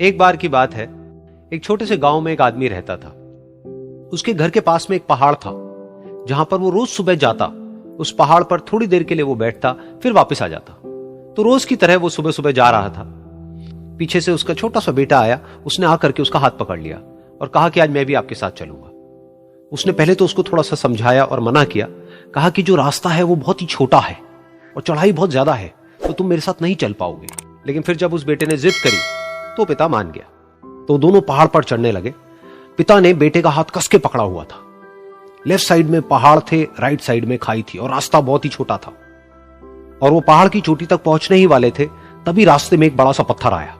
एक बार की बात है, एक छोटे से गांव में एक आदमी रहता था। उसके घर के पास में एक पहाड़ था, जहां पर वो रोज सुबह जाता। उस पहाड़ पर थोड़ी देर के लिए वो बैठता, फिर वापस आ जाता। तो रोज की तरह वो सुबह सुबह जा रहा था। पीछे से उसका छोटा सा बेटा आया। उसने आकर के उसका हाथ पकड़ लिया और कहा कि आज मैं भी आपके साथ चलूंगा। उसने पहले तो उसको थोड़ा सा समझाया और मना किया। कहा कि जो रास्ता है वो बहुत ही छोटा है और चढ़ाई बहुत ज्यादा है, तो तुम मेरे साथ नहीं चल पाओगे। लेकिन फिर जब उस बेटे ने जिद करी तो पिता मान गया। तो दोनों पहाड़ पर चढ़ने लगे। पिता ने बेटे का हाथ कस के पकड़ा हुआ था। लेफ्ट साइड में पहाड़ थे, राइट साइड में खाई थी और रास्ता बहुत ही छोटा था। और वो पहाड़ की चोटी तक पहुंचने ही वाले थे, तभी रास्ते में एक बड़ा सा पत्थर आया।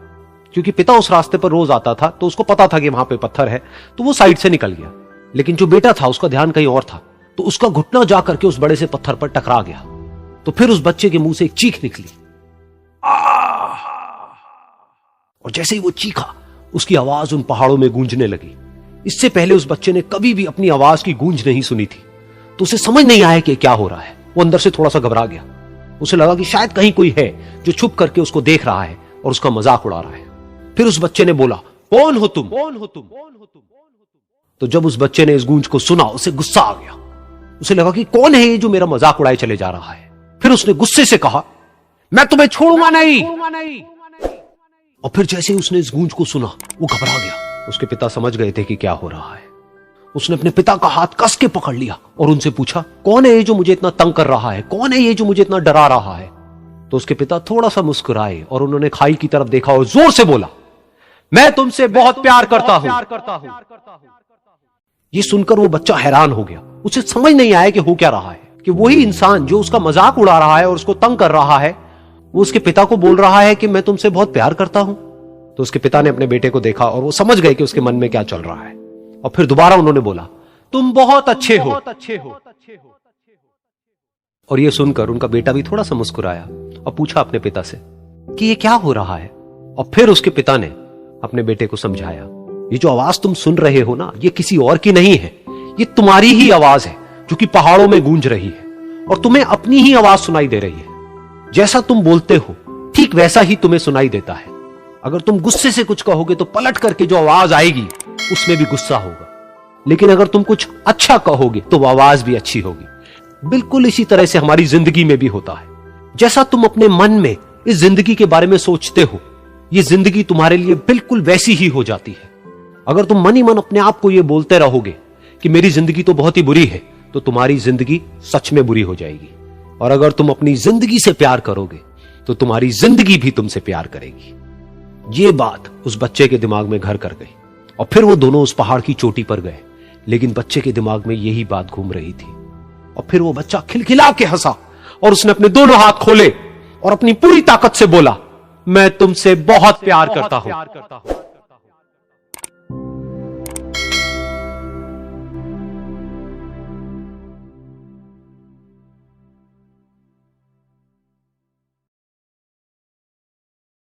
क्योंकि पिता उस रास्ते पर रोज आता था, तो उसको पता था कि वहां पे पत्थर है, तो वो साइड से निकल गया। लेकिन जो बेटा था उसका ध्यान कहीं और था, तो उसका घुटना जा करके उस बड़े से पत्थर पर टकरा गया। तो फिर उस बच्चे के मुंह से एक चीख निकली। और जैसे ही वो चीखा, उसकी आवाज उन पहाड़ों में गूंजने लगी। इससे पहले उस बच्चे ने कभी भी अपनी आवाज की गूंज नहीं सुनी थी, तो उसे समझ नहीं आया कि क्या हो रहा है। वो अंदर से थोड़ा सा घबरा गया। उसे लगा कि शायद कहीं कोई है जो छुप करके उसको देख रहा है और उसका मजाक उड़ा रहा है। फिर उस बच्चे ने बोला, कौन हो तुम? कौन हो तुम? तो जब उस बच्चे ने इस गूंज को सुना, उसे गुस्सा आ गया। उसे लगा कि कौन है ये जो मेरा मजाक उड़ाए चले जा रहा है। फिर उसने गुस्से से कहा, मैं तुम्हें छोड़ूंगा नहीं। और फिर जैसे ही उसने इस गूंज को सुना, वो घबरा गया। उसके पिता समझ गए थे कि क्या हो रहा है। उसने अपने पिता का हाथ कस के पकड़ लिया और उनसे पूछा, कौन है ये जो मुझे इतना तंग कर रहा है? कौन है ये जो मुझे इतना डरा रहा है? तो उसके पिता थोड़ा सा मुस्कुराए और उन्होंने खाई की तरफ देखा और जोर से बोला, मैं तुमसे बहुत प्यार करता हूं। ये सुनकर वो बच्चा हैरान हो गया। उसे समझ नहीं आया कि हो क्या रहा है, कि वही इंसान जो उसका मजाक उड़ा रहा है और उसको तंग कर रहा है, वो उसके पिता को बोल रहा है कि मैं तुमसे बहुत प्यार करता हूं। तो उसके पिता ने अपने बेटे को देखा और वो समझ गए कि उसके मन में क्या चल रहा है। और फिर दोबारा उन्होंने बोला, तुम बहुत अच्छे हो। और ये सुनकर उनका बेटा भी थोड़ा सा मुस्कुराया और पूछा अपने पिता से कि ये क्या हो रहा है। और फिर उसके पिता ने अपने बेटे को समझाया, ये जो आवाज तुम सुन रहे हो ना, ये किसी और की नहीं है, ये तुम्हारी ही आवाज है जो कि पहाड़ों में गूंज रही है। और तुम्हें अपनी ही आवाज सुनाई दे रही है। जैसा तुम बोलते हो ठीक वैसा ही तुम्हें सुनाई देता है। अगर तुम गुस्से से कुछ कहोगे तो पलट करके जो आवाज आएगी उसमें भी गुस्सा होगा। लेकिन अगर तुम कुछ अच्छा कहोगे तो वो आवाज भी अच्छी होगी। बिल्कुल इसी तरह से हमारी जिंदगी में भी होता है। जैसा तुम अपने मन में इस जिंदगी के बारे में सोचते हो, ये जिंदगी तुम्हारे लिए बिल्कुल वैसी ही हो जाती है। अगर तुम मन ही मन अपने आप को ये बोलते रहोगे कि मेरी जिंदगी तो बहुत ही बुरी है, तो तुम्हारी जिंदगी सच में बुरी हो जाएगी। और अगर तुम अपनी जिंदगी से प्यार करोगे तो तुम्हारी जिंदगी भी तुमसे प्यार करेगी। ये बात उस बच्चे के दिमाग में घर कर गई और फिर वो दोनों उस पहाड़ की चोटी पर गए। लेकिन बच्चे के दिमाग में यही बात घूम रही थी। और फिर वो बच्चा खिलखिला के हंसा और उसने अपने दोनों हाथ खोले और अपनी पूरी ताकत से बोला, मैं तुमसे बहुत प्यार करता हूं।